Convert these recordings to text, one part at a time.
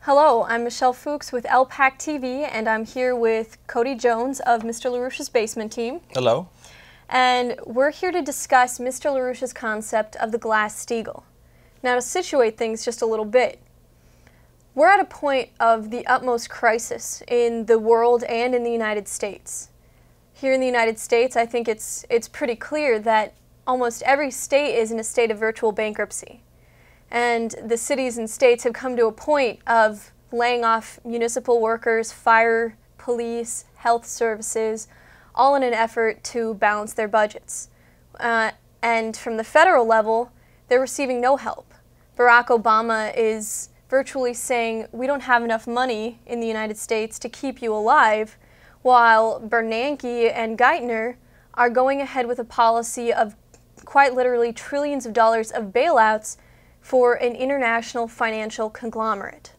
Hello, I'm Michelle Fuchs with LPAC TV, and I'm here with Cody Jones of Mr. LaRouche's Basement Team. Hello. And we're here to discuss Mr. LaRouche's concept of the Glass-Steagall. Now, to situate things just a little bit, we're at a point of the utmost crisis in the world and in the United States. Here in the United States, I think it's pretty clear that almost every state is in a state of virtual bankruptcy. And the cities and states have come to a point of laying off municipal workers, fire, police, health services, all in an effort to balance their budgets. And from the federal level, they're receiving no help. Barack Obama is virtually saying, we don't have enough money in the United States to keep you alive, while Bernanke and Geithner are going ahead with a policy of quite literally trillions of dollars of bailouts for an international financial conglomerate.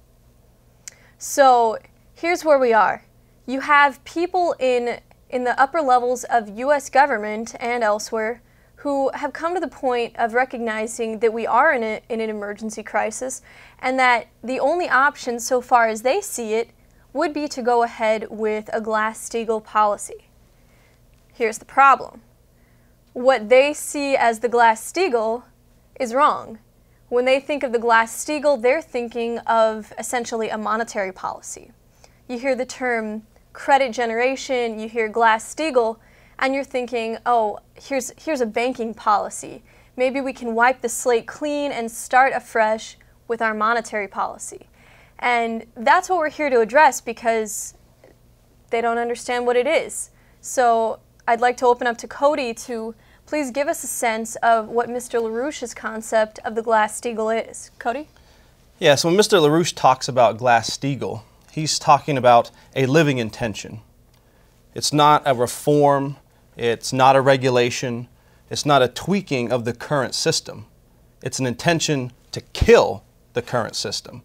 So here's where we are. You have people in the upper levels of U.S. government and elsewhere who have come to the point of recognizing that we are in an emergency crisis, and that the only option so far as they see it would be to go ahead with a Glass-Steagall policy. Here's the problem. What they see as the Glass-Steagall is wrong. When they think of the Glass-Steagall, they're thinking of essentially a monetary policy. You hear the term credit generation, you hear Glass-Steagall, and you're thinking, oh, here's a banking policy. Maybe we can wipe the slate clean and start afresh with our monetary policy. And that's what we're here to address, because they don't understand what it is. So I'd like to open up to Cody to please give us a sense of what Mr. LaRouche's concept of the Glass-Steagall is. Cody? Yeah, so when Mr. LaRouche talks about Glass-Steagall, he's talking about a living intention. It's not a reform, it's not a regulation, it's not a tweaking of the current system. It's an intention to kill the current system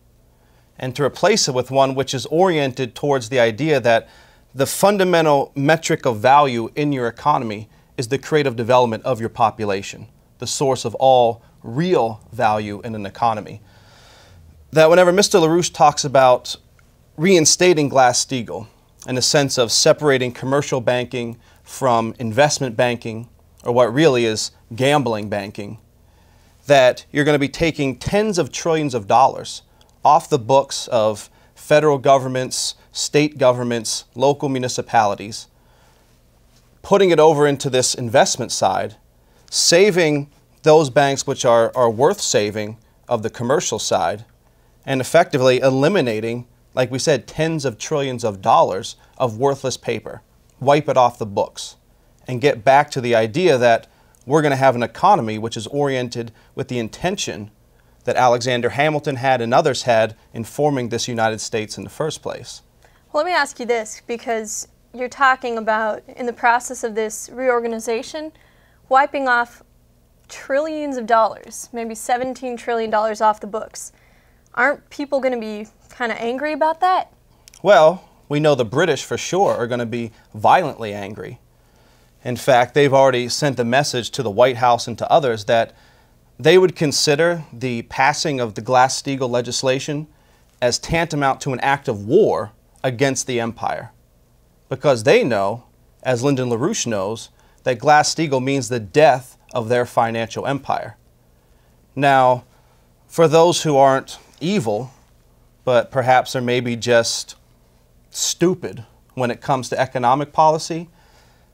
and to replace it with one which is oriented towards the idea that the fundamental metric of value in your economy is the creative development of your population, the source of all real value in an economy. That whenever Mr. LaRouche talks about reinstating Glass-Steagall in the sense of separating commercial banking from investment banking, or what really is gambling banking, that you're going to be taking tens of trillions of dollars off the books of federal governments, state governments, local municipalities, putting it over into this investment side, saving those banks which are worth saving of the commercial side, and effectively eliminating, like we said, tens of trillions of dollars of worthless paper. Wipe it off the books and get back to the idea that we're going to have an economy which is oriented with the intention that Alexander Hamilton had and others had in forming this United States in the first place. Well, let me ask you this, because you're talking about, in the process of this reorganization, wiping off trillions of dollars, maybe $17 trillion off the books. Aren't people going to be kind of angry about that? Well, we know the British for sure are going to be violently angry. In fact, they've already sent the message to the White House and to others that they would consider the passing of the Glass-Steagall legislation as tantamount to an act of war against the empire. Because they know, as Lyndon LaRouche knows, that Glass-Steagall means the death of their financial empire. Now, for those who aren't evil, but perhaps are maybe just stupid when it comes to economic policy,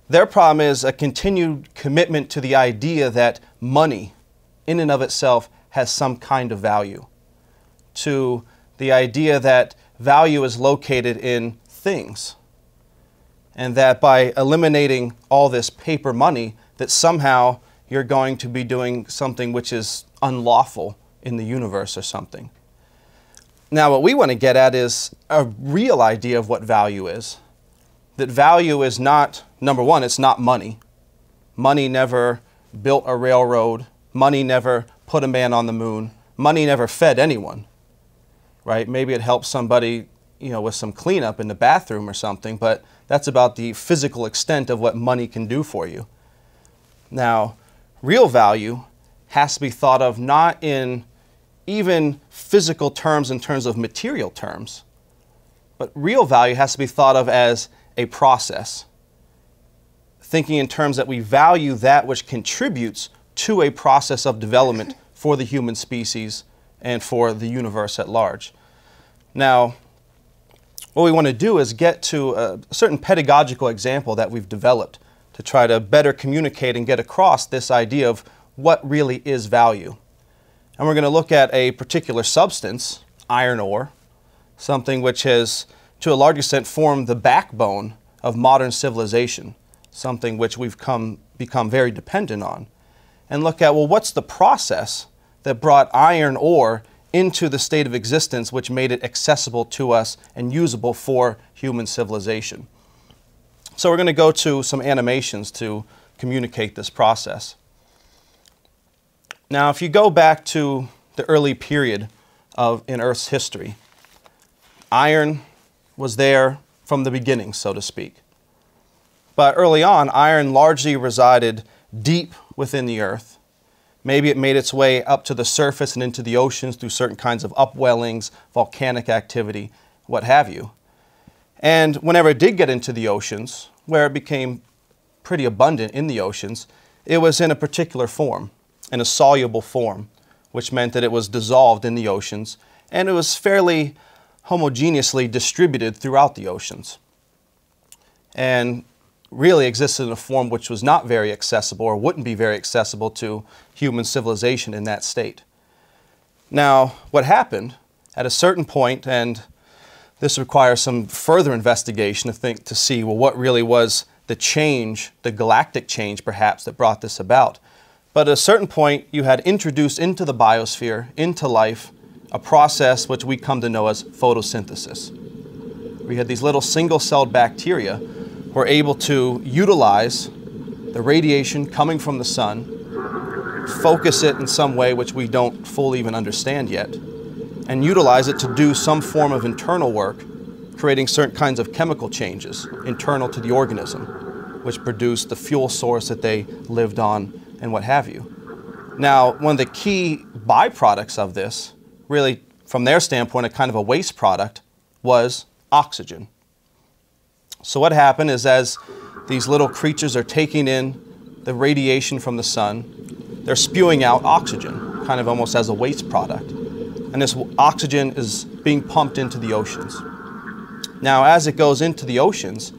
their problem is a continued commitment to the idea that money in and of itself has some kind of value, to the idea that value is located in things, and that by eliminating all this paper money, that somehow you're going to be doing something which is unlawful in the universe or something. Now, what we want to get at is a real idea of what value is. That value is not, number one, it's not money. Money never built a railroad. Money never put a man on the moon. Money never fed anyone, right? Maybe it helps somebody, with some cleanup in the bathroom or something, but that's about the physical extent of what money can do for you. Now, real value has to be thought of not in even physical terms in terms of material terms. But real value has to be thought of as a process, thinking in terms that we value that which contributes to a process of development for the human species and for the universe at large. Now, what we want to do is get to a certain pedagogical example that we've developed to try to better communicate and get across this idea of what really is value. And we're going to look at a particular substance, iron ore, something which has, to a large extent, formed the backbone of modern civilization, something which we've become very dependent on, and look at, well, what's the process that brought iron ore into the state of existence which made it accessible to us and usable for human civilization. So we're going to go to some animations to communicate this process. Now, if you go back to the early period in Earth's history, iron was there from the beginning, so to speak. But early on, iron largely resided deep within the Earth. Maybe it made its way up to the surface and into the oceans through certain kinds of upwellings, volcanic activity, what have you. And whenever it did get into the oceans, where it became pretty abundant in the oceans, it was in a particular form, in a soluble form, which meant that it was dissolved in the oceans, and it was fairly homogeneously distributed throughout the oceans, and really existed in a form which was not very accessible or wouldn't be very accessible to human civilization in that state. Now, what happened at a certain point, and this requires some further investigation to see, well, what really was the change, the galactic change perhaps, that brought this about. But at a certain point, you had introduced into the biosphere, into life, a process which we come to know as photosynthesis. We had these little single-celled bacteria who were able to utilize the radiation coming from the sun, focus it in some way which we don't fully even understand yet, and utilize it to do some form of internal work, creating certain kinds of chemical changes internal to the organism, which produced the fuel source that they lived on and what have you. Now, one of the key byproducts of this, really from their standpoint a kind of a waste product, was oxygen. So what happened is, as these little creatures are taking in the radiation from the sun, they're spewing out oxygen, kind of almost as a waste product. And this oxygen is being pumped into the oceans. Now, as it goes into the oceans,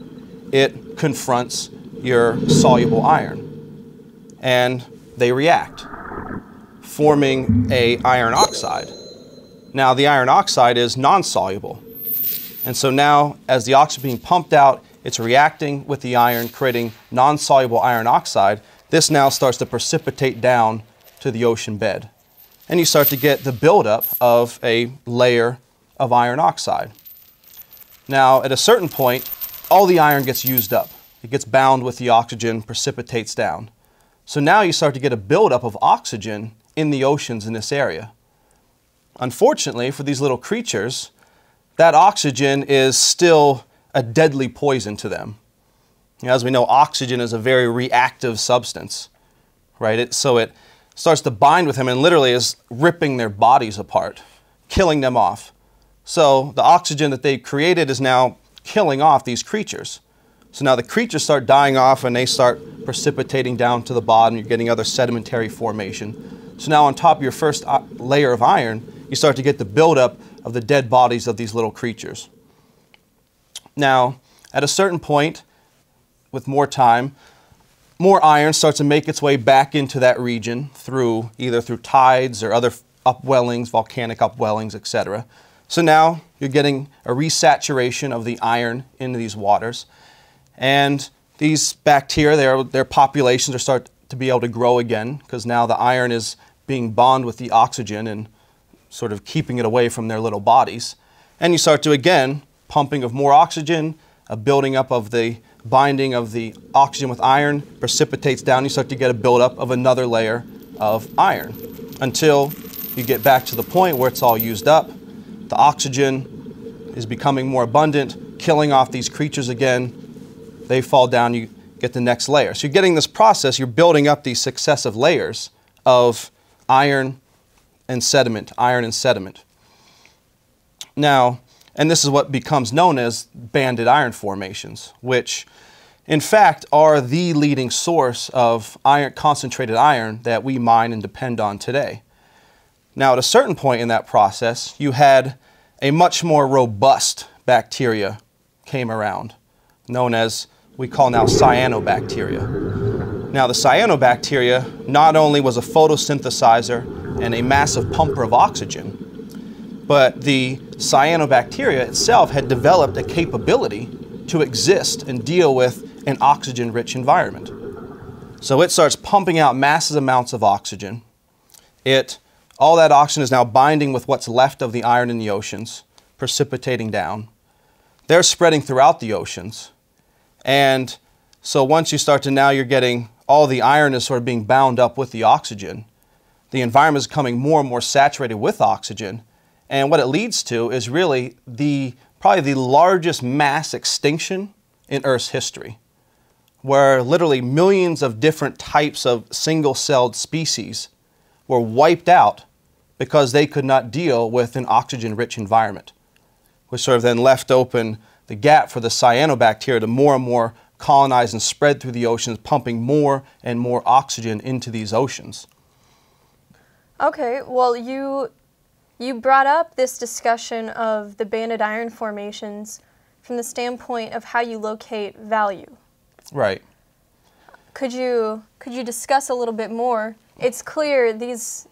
it confronts your soluble iron, and they react, forming an iron oxide. Now, the iron oxide is non-soluble. And so now, as the oxygen being pumped out, it's reacting with the iron, creating non-soluble iron oxide. This now starts to precipitate down to the ocean bed. And you start to get the buildup of a layer of iron oxide. Now, at a certain point, all the iron gets used up. It gets bound with the oxygen, precipitates down. So now you start to get a buildup of oxygen in the oceans in this area. Unfortunately, for these little creatures, that oxygen is still a deadly poison to them. As we know, oxygen is a very reactive substance, right? So it starts to bind with them and literally is ripping their bodies apart, killing them off. So the oxygen that they created is now killing off these creatures. So now the creatures start dying off and they start precipitating down to the bottom. You're getting other sedimentary formation. So now on top of your first layer of iron, you start to get the buildup of the dead bodies of these little creatures. Now, at a certain point, with more time, more iron starts to make its way back into that region either through tides or other upwellings, volcanic upwellings, etc. So now you're getting a resaturation of the iron into these waters. And these bacteria, their populations are start to be able to grow again, because now the iron is being bonded with the oxygen and sort of keeping it away from their little bodies. And you start to, again, pumping of more oxygen, a building up of the binding of the oxygen with iron, precipitates down. You start to get a buildup of another layer of iron until you get back to the point where it's all used up. The oxygen is becoming more abundant, killing off these creatures again. They fall down, you get the next layer. So you're getting this process, you're building up these successive layers of iron and sediment, iron and sediment. Now, and this is what becomes known as banded iron formations, which in fact are the leading source of iron, concentrated iron that we mine and depend on today. Now, at a certain point in that process, you had a much more robust bacteria came around, known as, we call now, cyanobacteria. Now, the cyanobacteria not only was a photosynthesizer and a massive pumper of oxygen, but the cyanobacteria itself had developed a capability to exist and deal with an oxygen-rich environment. So it starts pumping out massive amounts of oxygen. All that oxygen is now binding with what's left of the iron in the oceans, precipitating down. They're spreading throughout the oceans. And so once you start to, now you're getting all the iron is sort of being bound up with the oxygen. The environment is becoming more and more saturated with oxygen. And what it leads to is really probably the largest mass extinction in Earth's history, where literally millions of different types of single-celled species were wiped out because they could not deal with an oxygen-rich environment, which sort of then left open the gap for the cyanobacteria to more and more colonize and spread through the oceans, pumping more and more oxygen into these oceans. Okay, well, you brought up this discussion of the banded iron formations from the standpoint of how you locate value. Right. Could you discuss a little bit more? It's clear this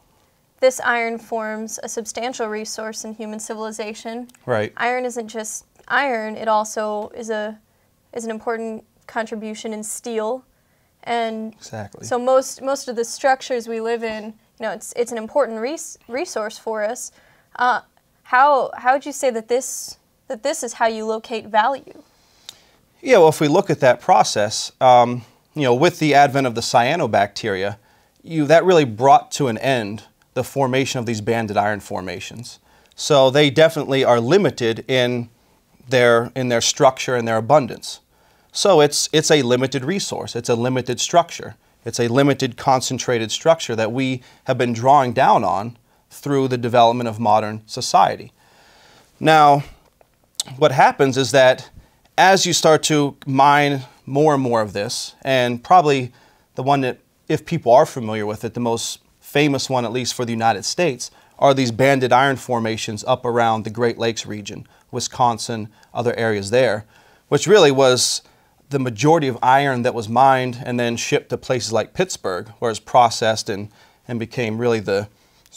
iron forms a substantial resource in human civilization. Right. Iron isn't just iron, it also is an important contribution in steel. And exactly. So most of the structures we live in, it's an important resource for us. How would you say that this is how you locate value? Yeah, well, if we look at that process, with the advent of the cyanobacteria, that really brought to an end the formation of these banded iron formations. So they definitely are limited in their structure and their abundance. So it's a limited resource. It's a limited structure. It's a limited concentrated structure that we have been drawing down on through the development of modern society. Now, what happens is that as you start to mine more and more of this, and probably the one that, if people are familiar with it, the most famous one, at least for the United States, are these banded iron formations up around the Great Lakes region, Wisconsin, other areas there, which really was the majority of iron that was mined and then shipped to places like Pittsburgh, where it's processed and became really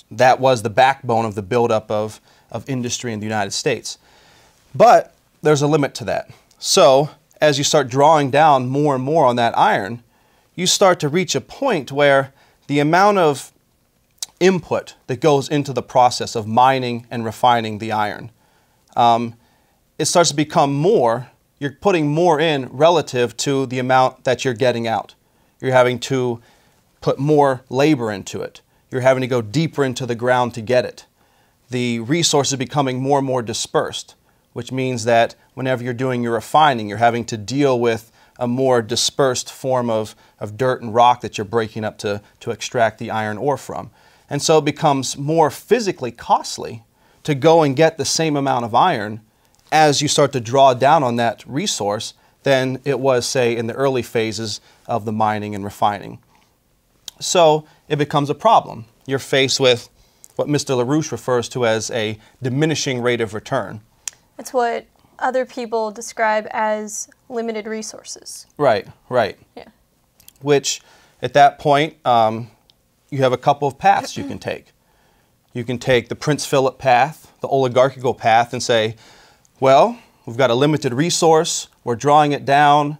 that was the backbone of the buildup of industry in the United States. But there's a limit to that. So as you start drawing down more and more on that iron, you start to reach a point where the amount of input that goes into the process of mining and refining the iron, it starts to become more. You're putting more in relative to the amount that you're getting out. You're having to put more labor into it. You're having to go deeper into the ground to get it. The resources are becoming more and more dispersed, which means that whenever you're doing your refining, you're having to deal with a more dispersed form of dirt and rock that you're breaking up to extract the iron ore from. And so it becomes more physically costly to go and get the same amount of iron as you start to draw down on that resource than it was, say, in the early phases of the mining and refining. So it becomes a problem. You're faced with what Mr. LaRouche refers to as a diminishing rate of return. It's what other people describe as limited resources. Right, right. Yeah. Which, at that point, you have a couple of paths you can take. You can take the Prince Philip path, the oligarchical path, and say, well, we've got a limited resource, we're drawing it down,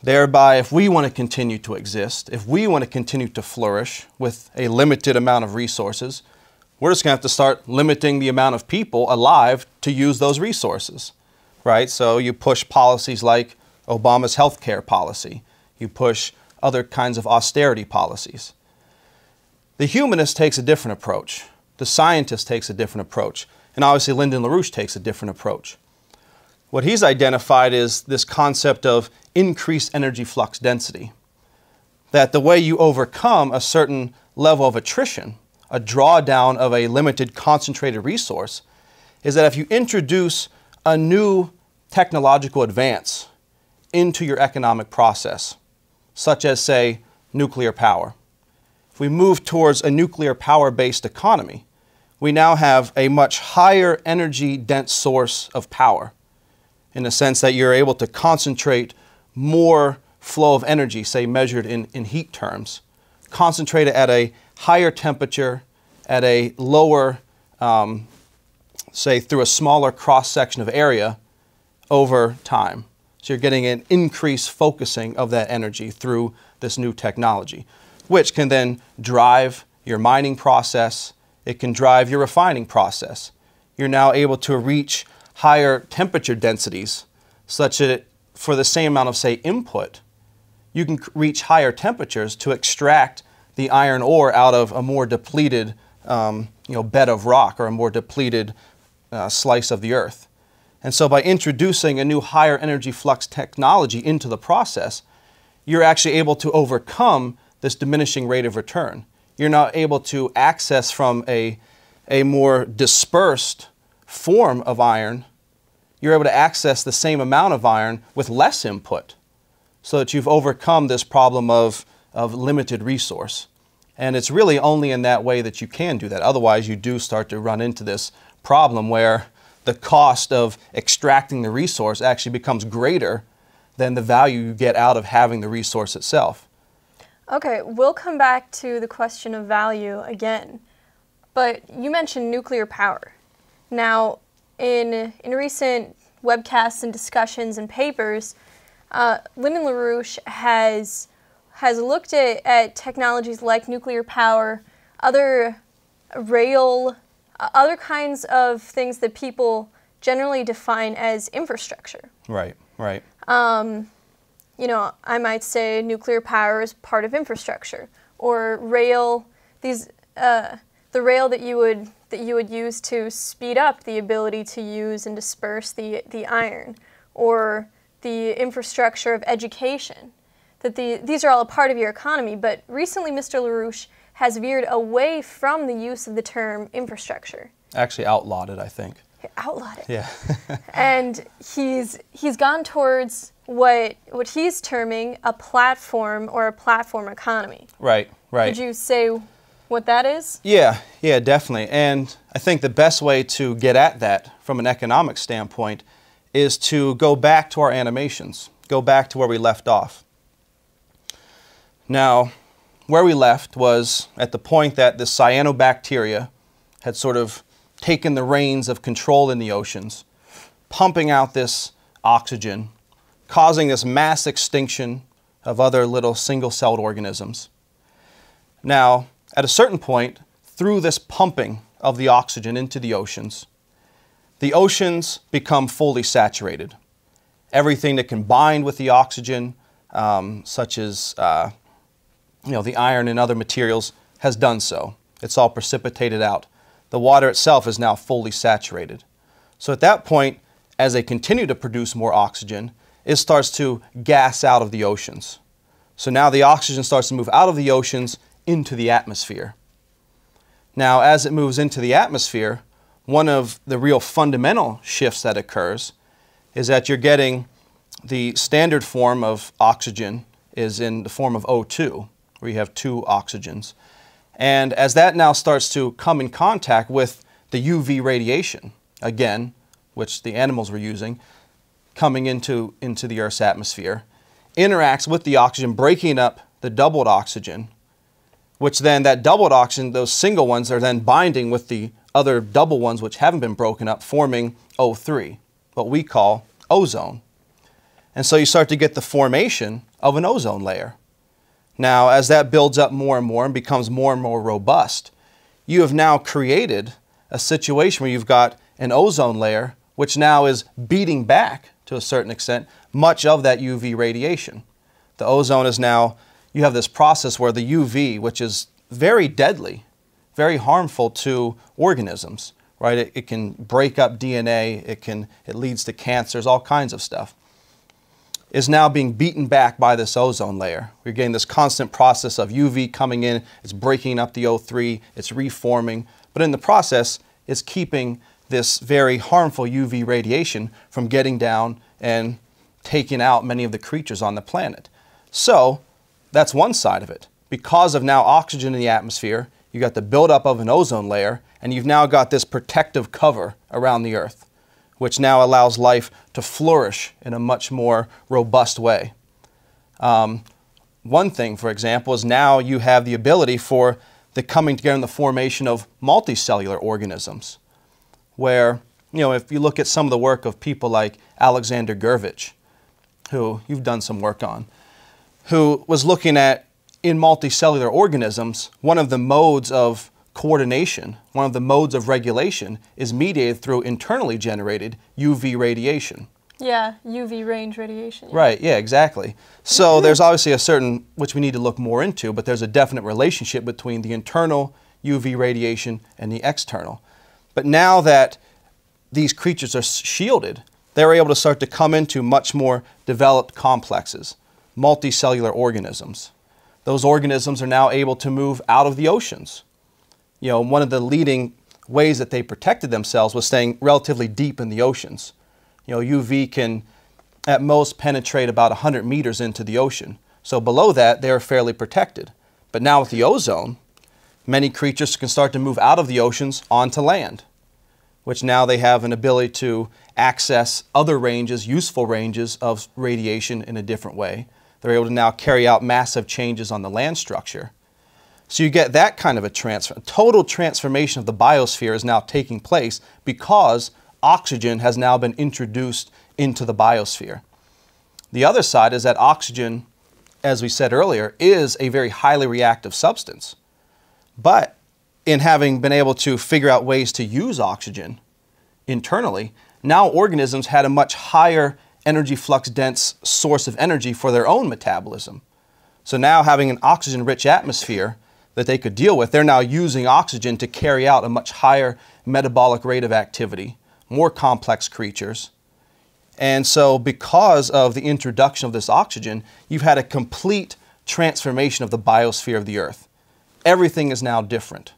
thereby if we want to continue to exist, if we want to continue to flourish with a limited amount of resources, we're just going to have to start limiting the amount of people alive to use those resources, right? So you push policies like Obama's healthcare policy. You push other kinds of austerity policies. The humanist takes a different approach. The scientist takes a different approach. And obviously Lyndon LaRouche takes a different approach. What he's identified is this concept of increased energy flux density. That the way you overcome a certain level of attrition, a drawdown of a limited concentrated resource is that if you introduce a new technological advance into your economic process, such as, say, nuclear power. If we move towards a nuclear power-based economy, we now have a much higher energy-dense source of power, in the sense that you're able to concentrate more flow of energy, say measured in heat terms, concentrate it at a higher temperature, at a lower, say through a smaller cross-section of area over time. So you're getting an increased focusing of that energy through this new technology, which can then drive your mining process. It can drive your refining process. You're now able to reach higher temperature densities such that for the same amount of, say, input, you can reach higher temperatures to extract the iron ore out of a more depleted bed of rock or a more depleted slice of the earth. And so by introducing a new higher energy flux technology into the process, you're actually able to overcome this diminishing rate of return. You're now able to access from a more dispersed form of iron. You're able to access the same amount of iron with less input, so that you've overcome this problem of limited resource. And it's really only in that way that you can do that. Otherwise, you do start to run into this problem where the cost of extracting the resource actually becomes greater than the value you get out of having the resource itself. Okay, we'll come back to the question of value again, but you mentioned nuclear power. Now, in recent webcasts and discussions and papers, Lyndon LaRouche has looked at technologies like nuclear power, other kinds of things that people generally define as infrastructure. Right, right. I might say nuclear power is part of infrastructure, or rail. The rail that you would use to speed up the ability to use and disperse the iron, or the infrastructure of education. These are all a part of your economy, but recently Mr. LaRouche has veered away from the use of the term infrastructure. Actually outlawed it, I think. Outlawed it. Yeah. And he's gone towards what he's terming a platform or a platform economy. Right, right. Could you say what that is? Yeah, definitely. And I think the best way to get at that from an economic standpoint is to go back to our animations, go back to where we left off. Now, where we left was at the point that the cyanobacteria had sort of taken the reins of control in the oceans, pumping out this oxygen, causing this mass extinction of other little single-celled organisms. Now, at a certain point, through this pumping of the oxygen into the oceans become fully saturated. Everything that can bind with the oxygen, such as the iron and other materials, has done so. It's all precipitated out. The water itself is now fully saturated. So at that point, as they continue to produce more oxygen, it starts to gas out of the oceans. So now the oxygen starts to move out of the oceans into the atmosphere. Now, as it moves into the atmosphere, one of the real fundamental shifts that occurs is that you're getting the standard form of oxygen is in the form of O2, where you have two oxygens. And as that now starts to come in contact with the UV radiation, again, which the animals were using, coming into the Earth's atmosphere, interacts with the oxygen, breaking up the doubled oxygen, which then that doubled oxygen, those single ones, are then binding with the other double ones which haven't been broken up, forming O3, what we call ozone. And so you start to get the formation of an ozone layer. Now, as that builds up more and becomes more and more robust, you have now created a situation where you've got an ozone layer which now is beating back, to a certain extent, much of that UV radiation. The ozone is now, you have this process where the UV, which is very deadly, very harmful to organisms, right? It can break up DNA, it leads to cancers, all kinds of stuff. is now being beaten back by this ozone layer. We're getting this constant process of UV coming in, it's breaking up the O3, it's reforming, but in the process, it's keeping this very harmful UV radiation from getting down and taking out many of the creatures on the planet. So that's one side of it. Because of now oxygen in the atmosphere, you got the buildup of an ozone layer, and you've now got this protective cover around the Earth, which now allows life to flourish in a much more robust way. One thing, for example, is now you have the ability for the coming together in the formation of multicellular organisms, where, if you look at some of the work of people like Alexander Gurvich, who you've done some work on, who was looking at, in multicellular organisms, one of the modes of coordination, one of the modes of regulation is mediated through internally generated UV radiation. Yeah, UV range radiation. Yeah. Right, yeah, exactly. So there's obviously a certain, which we need to look more into, but there's a definite relationship between the internal UV radiation and the external. But now that these creatures are shielded, they're able to start to come into much more developed complexes, multicellular organisms. Those organisms are now able to move out of the oceans. One of the leading ways that they protected themselves was staying relatively deep in the oceans. UV can at most penetrate about 100 meters into the ocean. So below that, they are fairly protected. But now with the ozone, many creatures can start to move out of the oceans onto land, which now they have an ability to access other ranges, useful ranges of radiation in a different way. They're able to now carry out massive changes on the land structure. So you get that kind of a total transformation of the biosphere is now taking place because oxygen has now been introduced into the biosphere. The other side is that oxygen, as we said earlier, is a very highly reactive substance. But in having been able to figure out ways to use oxygen internally, now organisms had a much higher energy flux dense source of energy for their own metabolism. So now having an oxygen-rich atmosphere that they could deal with, they're now using oxygen to carry out a much higher metabolic rate of activity, more complex creatures. And so because of the introduction of this oxygen, you've had a complete transformation of the biosphere of the Earth. Everything is now different.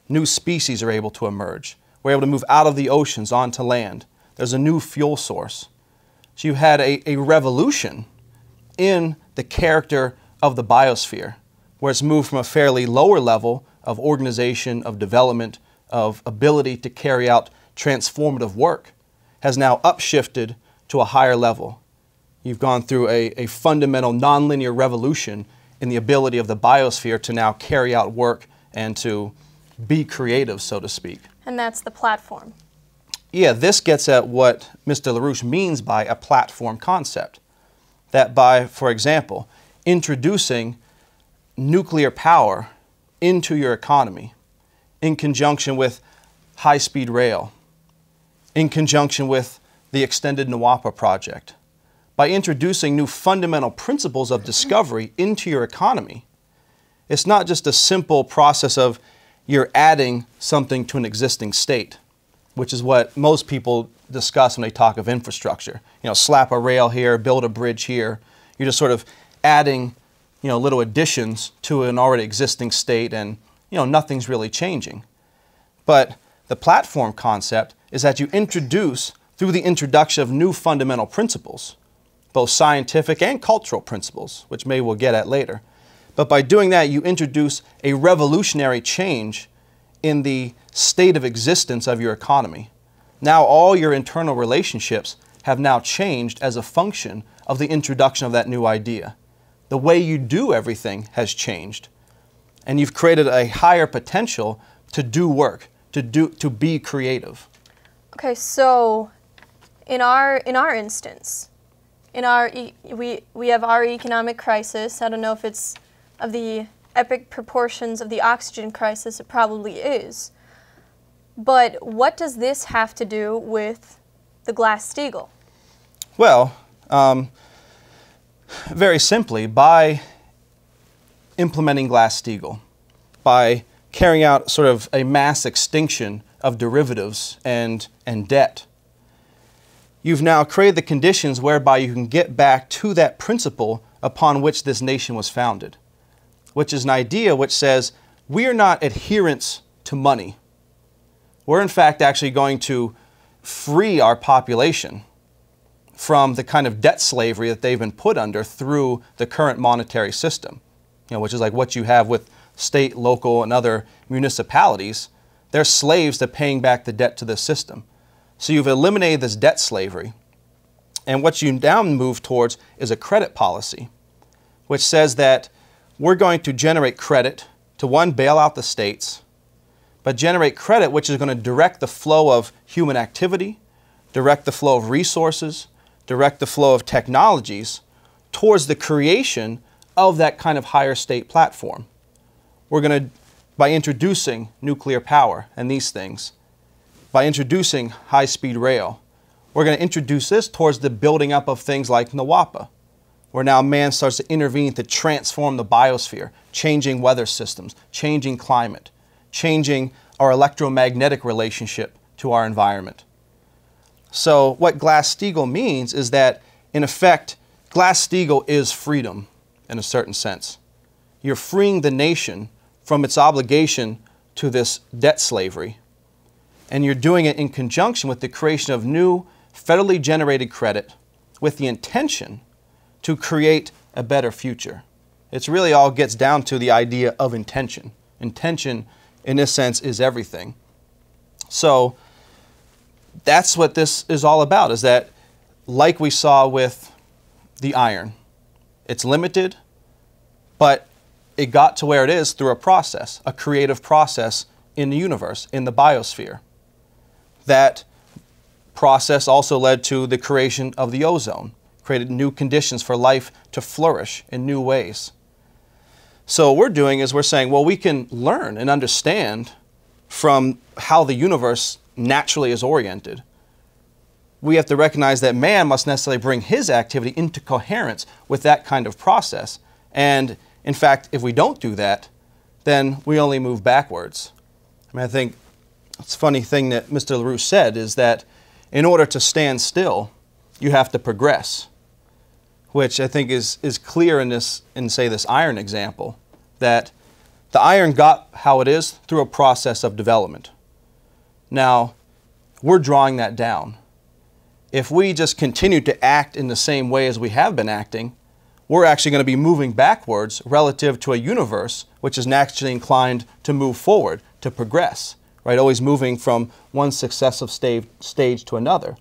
New species are able to emerge. We're able to move out of the oceans onto land. There's a new fuel source. So you had a revolution in the character of the biosphere, where it's moved from a fairly lower level of organization, of development, of ability to carry out transformative work, has now upshifted to a higher level. You've gone through a fundamental nonlinear revolution in the ability of the biosphere to now carry out work and to be creative, so to speak. And that's the platform. Yeah, this gets at what Mr. LaRouche means by a platform concept. That by, for example, introducing nuclear power into your economy in conjunction with high-speed rail, in conjunction with the extended Nawapa project, by introducing new fundamental principles of discovery into your economy, it's not just a simple process of you're adding something to an existing state, which is what most people discuss when they talk of infrastructure. Slap a rail here, build a bridge here. You're just sort of adding, little additions to an already existing state, and, nothing's really changing. But the platform concept is that you introduce, through the introduction of new fundamental principles, both scientific and cultural principles, which maybe we'll get at later. But by doing that, you introduce a revolutionary change in the state of existence of your economy. Now all your internal relationships have now changed as a function of the introduction of that new idea. The way you do everything has changed. And you've created a higher potential to do work, to be creative. Okay, so in our instance, we have our economic crisis. I don't know if it's of the epic proportions of the oxygen crisis. It probably is. But what does this have to do with the Glass-Steagall? Well, very simply, by implementing Glass-Steagall, by carrying out sort of a mass extinction of derivatives and debt, you've now created the conditions whereby you can get back to that principle upon which this nation was founded, which is an idea which says we are not adherents to money. We're in fact actually going to free our population from the kind of debt slavery that they've been put under through the current monetary system, which is like what you have with state, local, and other municipalities. They're slaves to paying back the debt to the system. So you've eliminated this debt slavery. And what you now move towards is a credit policy, which says that we're going to generate credit to, one, bail out the states, but generate credit which is going to direct the flow of human activity, direct the flow of resources, direct the flow of technologies towards the creation of that kind of higher state platform. We're going to, by introducing nuclear power and these things, by introducing high-speed rail, we're going to introduce this towards the building up of things like NWAPA, where now man starts to intervene to transform the biosphere, changing weather systems, changing climate, changing our electromagnetic relationship to our environment. So what Glass-Steagall means is that, in effect, Glass-Steagall is freedom in a certain sense. You're freeing the nation from its obligation to this debt slavery, and you're doing it in conjunction with the creation of new federally generated credit with the intention to create a better future. It's really all gets down to the idea of intention. Intention, in this sense, is everything. So that's what this is all about, is that, like we saw with the iron, it's limited, but it got to where it is through a process, a creative process in the universe, in the biosphere. That process also led to the creation of the ozone, created new conditions for life to flourish in new ways. So what we're doing is we're saying, well, we can learn and understand from how the universe naturally is oriented. We have to recognize that man must necessarily bring his activity into coherence with that kind of process. And in fact, if we don't do that, then we only move backwards. I think it's a funny thing that Mr. LaRouche said is that in order to stand still, you have to progress, which I think is clear in say this iron example, that the iron got how it is through a process of development. Now, we're drawing that down. If we just continue to act in the same way as we have been acting, we're actually going to be moving backwards relative to a universe which is naturally inclined to move forward, to progress, right? Always moving from one successive stage to another.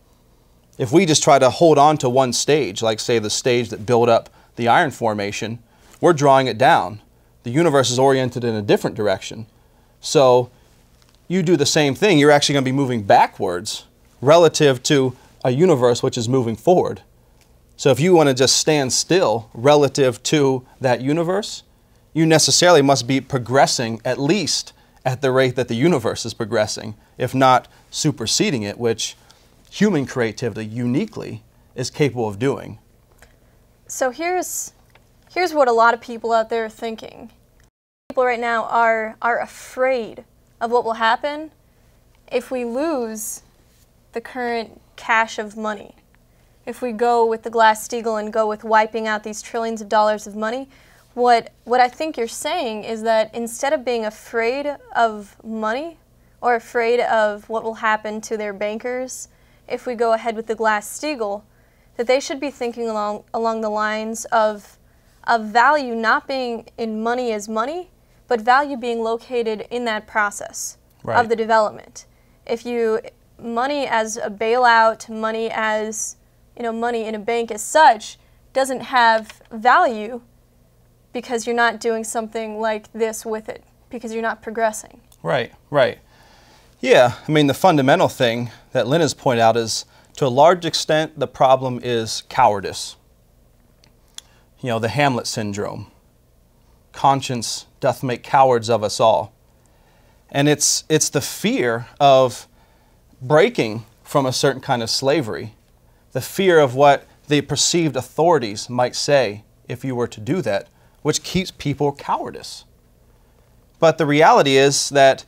If we just try to hold on to one stage, like say the stage that built up the iron formation, we're drawing it down. The universe is oriented in a different direction. So you do the same thing, you're actually going to be moving backwards relative to a universe which is moving forward. So if you want to just stand still relative to that universe, you necessarily must be progressing at least at the rate that the universe is progressing, if not superseding it, which human creativity uniquely is capable of doing. So here's what a lot of people out there are thinking. People right now are afraid of what will happen if we lose the current cache of money. If we go with the Glass-Steagall and go with wiping out these trillions of dollars of money, what I think you're saying is that instead of being afraid of money or afraid of what will happen to their bankers if we go ahead with the Glass-Steagall, that they should be thinking along the lines of value not being in money as money, but value being located in that process of the development. Money as a bailout, money as money in a bank as such doesn't have value because you're not doing something like this with it, because you're not progressing. Right. Yeah, the fundamental thing that Lynn has pointed out is, to a large extent, the problem is cowardice. The Hamlet syndrome. Conscience doth make cowards of us all. And it's the fear of breaking from a certain kind of slavery, the fear of what the perceived authorities might say if you were to do that, which keeps people cowardice. But the reality is that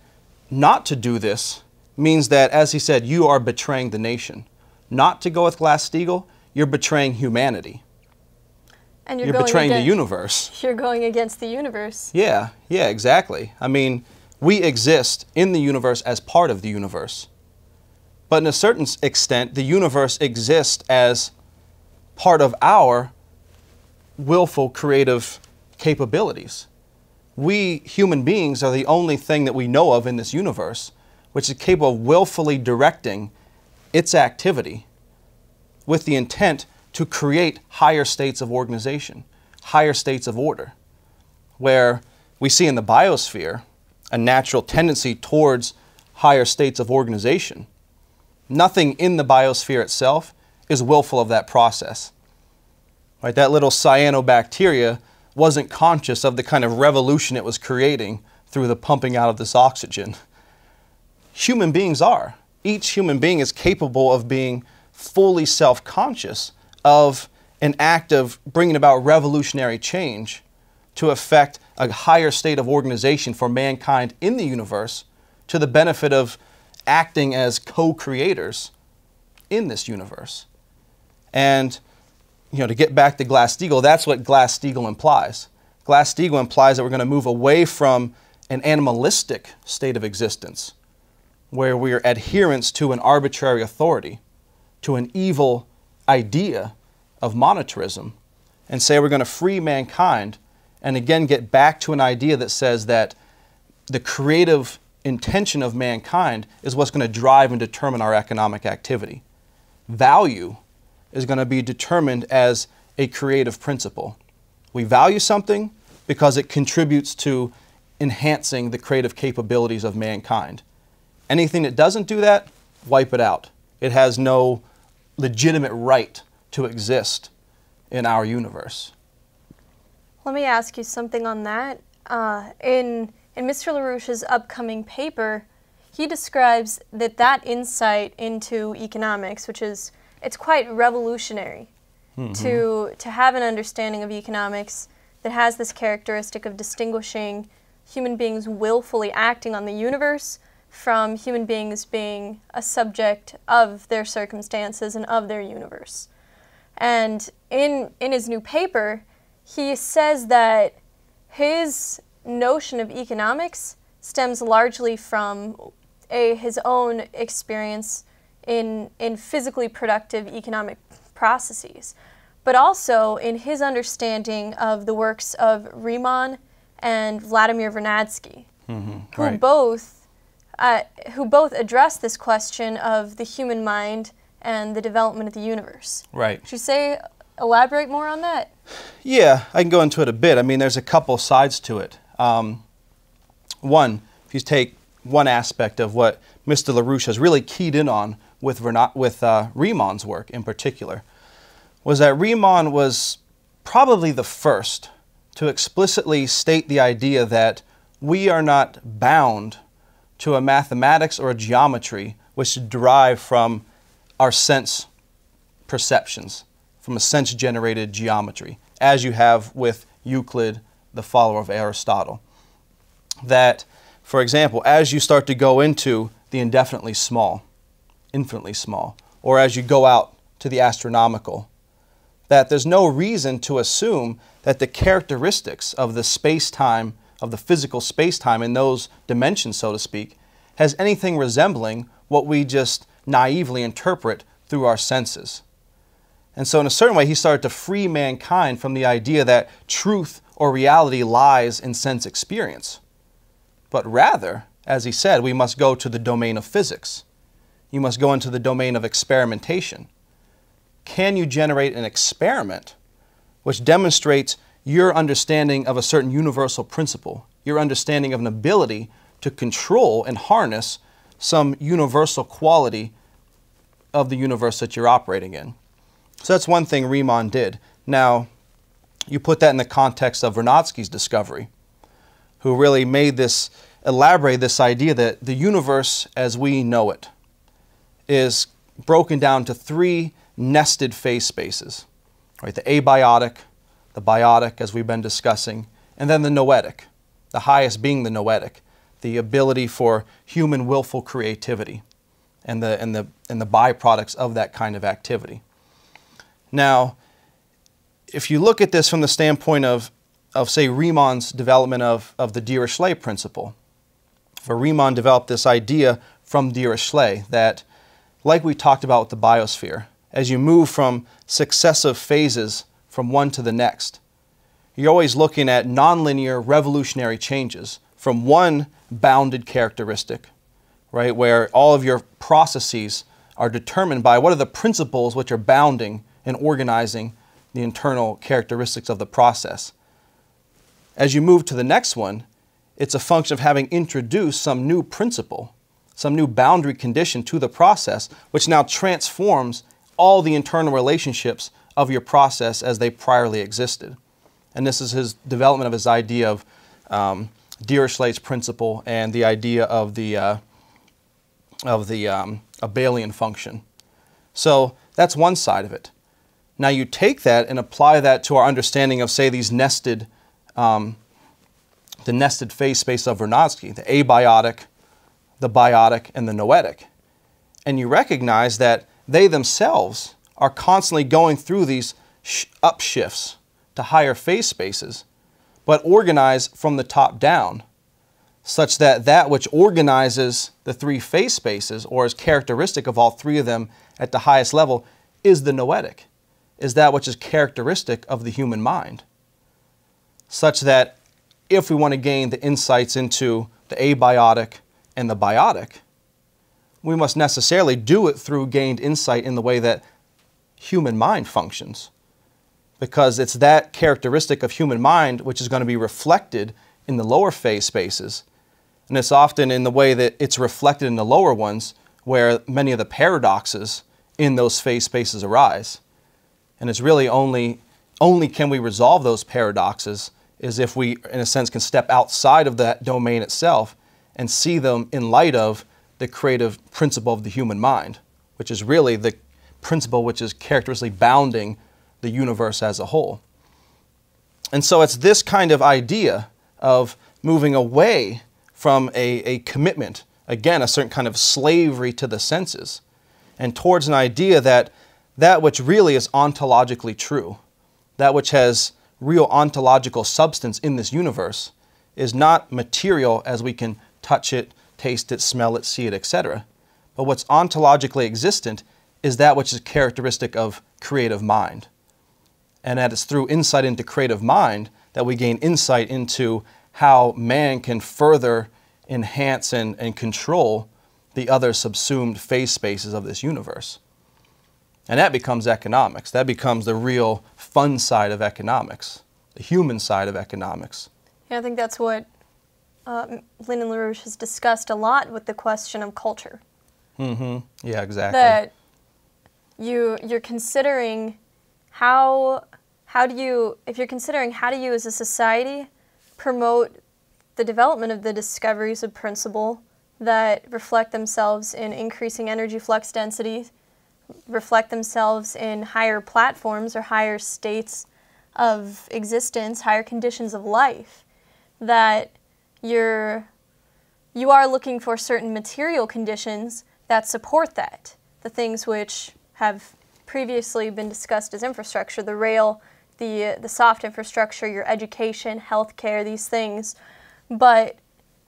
not to do this means that, as he said, you are betraying the nation. not to go with Glass-Steagall, you're betraying humanity. And you're betraying the universe. You're going against the universe. Yeah, exactly. I mean, we exist in the universe as part of the universe. But in a certain extent, the universe exists as part of our willful creative capabilities. We human beings are the only thing that we know of in this universe which is capable of willfully directing its activity with the intent to create higher states of organization, higher states of order, where we see in the biosphere a natural tendency towards higher states of organization. Nothing in the biosphere itself is willful of that process. Right? That little cyanobacteria wasn't conscious of the kind of revolution it was creating through the pumping out of this oxygen. Human beings are. Each human being is capable of being fully self-conscious of an act of bringing about revolutionary change to affect a higher state of organization for mankind in the universe to the benefit of acting as co-creators in this universe. And, to get back to Glass-Steagall, that's what Glass-Steagall implies. Glass-Steagall implies that we're going to move away from an animalistic state of existence, where we are adherents to an arbitrary authority, to an evil idea of monetarism, and say we're going to free mankind and again get back to an idea that says that the creative intention of mankind is what's going to drive and determine our economic activity. Value is going to be determined as a creative principle. We value something because it contributes to enhancing the creative capabilities of mankind. Anything that doesn't do that, wipe it out. It has no legitimate right to exist in our universe. Let me ask you something on that. In Mr. LaRouche's upcoming paper, he describes that insight into economics, which is, it's quite revolutionary to have an understanding of economics that has this characteristic of distinguishing human beings willfully acting on the universe from human beings being a subject of their circumstances and of their universe. And in his new paper, he says that his notion of economics stems largely from his own experience in physically productive economic processes, but also in his understanding of the works of Riemann and Vladimir Vernadsky, who both address this question of the human mind and the development of the universe. Right. Would you elaborate more on that? Yeah, I can go into it a bit. I mean, there's a couple sides to it. One, if you take one aspect of what Mr. LaRouche has really keyed in on with Riemann's work in particular, was that Riemann was probably the first to explicitly state the idea that we are not bound to a mathematics or a geometry which derive from our sense perceptions, from a sense-generated geometry, as you have with Euclid, the follower of Aristotle. That, for example, as you start to go into the indefinitely small, infinitely small, or as you go out to the astronomical, that there's no reason to assume that the characteristics of the space-time, of the physical space-time in those dimensions, so to speak, has anything resembling what we just naively interpret through our senses. And so in a certain way, he started to free mankind from the idea that truth or reality lies in sense experience. But rather, as he said, we must go to the domain of physics. You must go into the domain of experimentation. Can you generate an experiment which demonstrates your understanding of a certain universal principle, your understanding of an ability to control and harness some universal quality of the universe that you're operating in? So that's one thing Riemann did. Now, you put that in the context of Vernadsky's discovery, who really elaborated this idea that the universe as we know it is broken down to three nested phase spaces, right? The abiotic, the biotic, as we've been discussing, and then the noetic, the highest being the noetic, the ability for human willful creativity. and the byproducts of that kind of activity. Now, if you look at this from the standpoint of say, Riemann's development of the Dirichlet principle, for Riemann developed this idea from Dirichlet that, like we talked about with the biosphere, as you move from successive phases from one to the next, you're always looking at nonlinear revolutionary changes from one bounded characteristic, right, where all of your processes are determined by what are the principles which are bounding and organizing the internal characteristics of the process. As you move to the next one, it's a function of having introduced some new principle, some new boundary condition to the process, which now transforms all the internal relationships of your process as they priorly existed. And this is his development of his idea of Dirichlet's principle and the idea of the abelian function. So that's one side of it. Now you take that and apply that to our understanding of, say, these nested, the nested phase space of Vernadsky, the abiotic, the biotic, and the noetic. And you recognize that they themselves are constantly going through these upshifts to higher phase spaces, but organized from the top down, such that that which organizes the three phase spaces, or is characteristic of all three of them at the highest level, is the noetic, is that which is characteristic of the human mind. Such that if we want to gain the insights into the abiotic and the biotic, we must necessarily do it through gained insight in the way that human mind functions. Because it's that characteristic of human mind which is going to be reflected in the lower phase spaces. And it's often in the way that it's reflected in the lower ones where many of the paradoxes in those phase spaces arise. And it's really only can we resolve those paradoxes is if we, in a sense, can step outside of that domain itself and see them in light of the creative principle of the human mind, which is really the principle which is characteristically bounding the universe as a whole. And so it's this kind of idea of moving away from a commitment, again, a certain kind of slavery to the senses, and towards an idea that that which really is ontologically true, that which has real ontological substance in this universe, is not material as we can touch it, taste it, smell it, see it, etc. But what's ontologically existent is that which is characteristic of creative mind. And that it's through insight into creative mind that we gain insight into how man can further enhance and control the other subsumed phase spaces of this universe. And that becomes economics. That becomes the real fun side of economics, the human side of economics. Yeah, I think that's what Lynn and LaRouche has discussed a lot with the question of culture. Mm-hmm. Yeah, exactly. That you're considering how do you as a society promote the development of the discoveries of principle that reflect themselves in increasing energy flux density, reflect themselves in higher platforms or higher states of existence, higher conditions of life, that you are looking for certain material conditions that support that, the things which have previously been discussed as infrastructure, the rail, the soft infrastructure, your education, healthcare, these things, but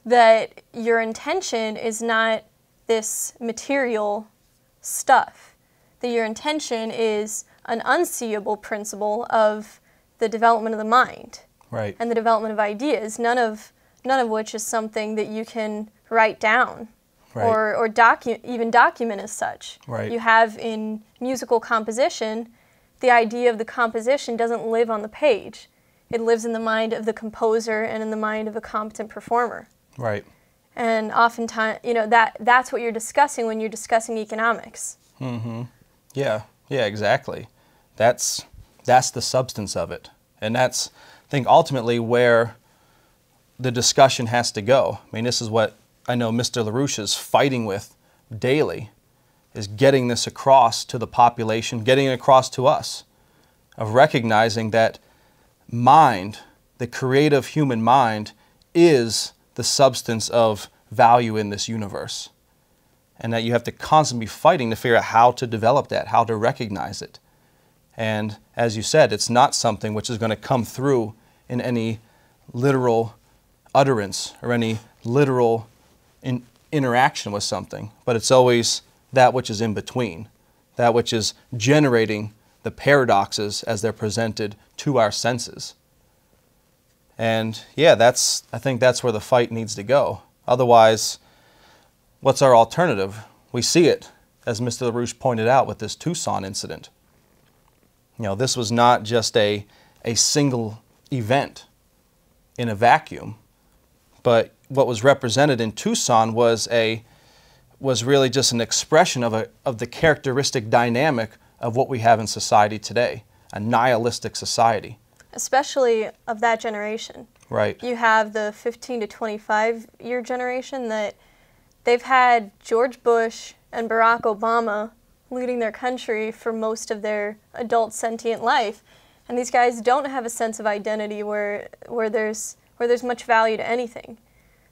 that your intention is not this material stuff, that your intention is an unseeable principle of the development of the mind, right, and the development of ideas, none of which is something that you can write down, right, or even document as such. Right. You have in musical composition, the idea of the composition doesn't live on the page. It lives in the mind of the composer and in the mind of a competent performer. Right. And oftentimes, that's what you're discussing when you're discussing economics. Mm-hmm. Yeah, exactly. That's the substance of it. And that's, I think, ultimately where the discussion has to go. I mean, this is what I know Mr. LaRouche is fighting with daily, is getting this across to the population, getting it across to us, of recognizing that mind, the creative human mind, is the substance of value in this universe. and that you have to constantly be fighting to figure out how to develop that, how to recognize it. And as you said, it's not something which is going to come through in any literal utterance or any literal interaction with something, but it's always that which is in between, that which is generating the paradoxes as they're presented to our senses. And yeah, I think that's where the fight needs to go. Otherwise, what's our alternative? We see it, as Mr. LaRouche pointed out with this Tucson incident. You know, this was not just a single event in a vacuum, but what was represented in Tucson was really just an expression of the characteristic dynamic of what we have in society today, a nihilistic society. Especially of that generation. Right. You have the 15 to 25 year generation that they've had George Bush and Barack Obama leading their country for most of their adult sentient life. And these guys don't have a sense of identity where there's much value to anything.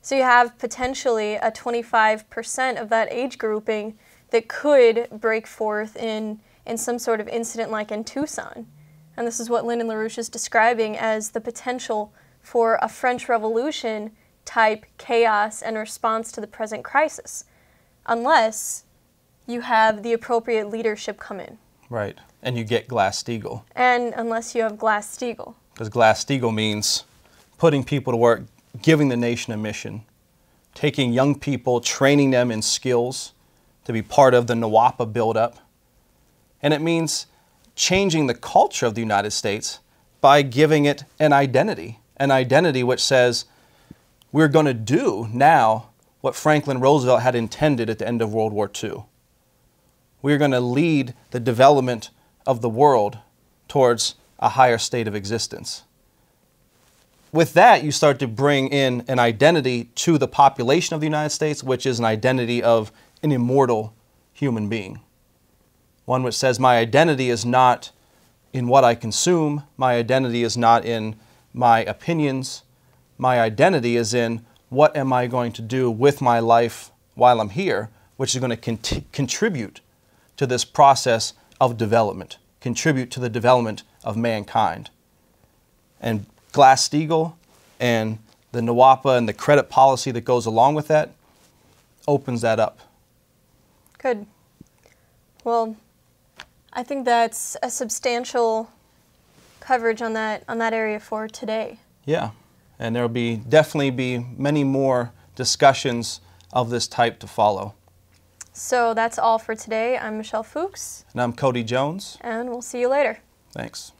So you have potentially a 25% of that age grouping that could break forth in some sort of incident like in Tucson. And this is what Lyndon LaRouche is describing as the potential for a French Revolution type chaos and response to the present crisis, unless you have the appropriate leadership come in. Right, and you get Glass-Steagall. And unless you have Glass-Steagall. Because Glass-Steagall means putting people to work, giving the nation a mission, taking young people, training them in skills to be part of the NWAPA buildup. And it means changing the culture of the United States by giving it an identity which says we're going to do now what Franklin Roosevelt had intended at the end of World War II. We're going to lead the development of the world towards a higher state of existence. With that, you start to bring in an identity to the population of the United States, which is an identity of an immortal human being. One which says my identity is not in what I consume, my identity is not in my opinions, my identity is in what am I going to do with my life while I'm here, which is going to contribute to this process of development, contribute to the development of mankind. And Glass-Steagall and the NWAPA and the credit policy that goes along with that opens that up. Good. Well, I think that's a substantial coverage on that area for today. Yeah, and there will definitely be many more discussions of this type to follow. So that's all for today. I'm Michelle Fuchs. And I'm Cody Jones. And we'll see you later. Thanks.